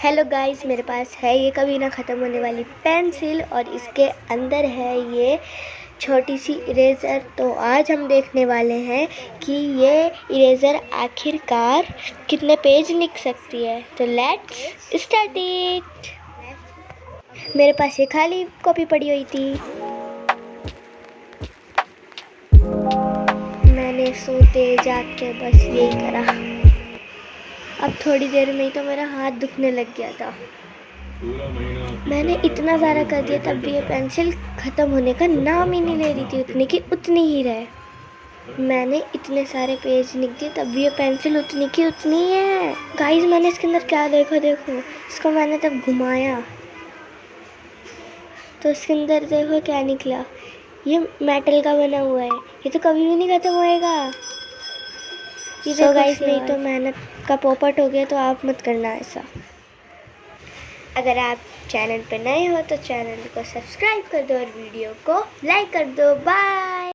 Hello guys, मेरे पास है ये कभी ना ख़त्म होने वाली पेंसिल और इसके अंदर है ये छोटी सी इरेज़र। तो आज हम देखने वाले हैं कि ये इरेज़र आखिरकार कितने पेज लिख सकती है। तो लेट्स स्टार्ट इट। मेरे पास ये खाली कॉपी पड़ी हुई थी, मैंने सोते जाग के बस यही करा। अब थोड़ी देर में ही तो मेरा हाथ दुखने लग गया था। मैंने इतना ज़्यादा कर दिया तब भी ये पेंसिल ख़त्म होने का नाम ही नहीं ले रही थी। उतनी की उतनी ही रहे। मैंने इतने सारे पेज लिख दिए तब भी ये पेंसिल उतनी की उतनी ही है। गाइस, मैंने इसके अंदर क्या देखो इसको मैंने तब घुमाया तो इसके अंदर देखो क्या निकला। ये मेटल का बना हुआ है, ये तो कभी भी नहीं ख़त्म होएगा। तो गाइस, नहीं तो मेहनत का पोपट हो गया, तो आप मत करना ऐसा। अगर आप चैनल पर नए हो तो चैनल को सब्सक्राइब कर दो और वीडियो को लाइक कर दो। बाय।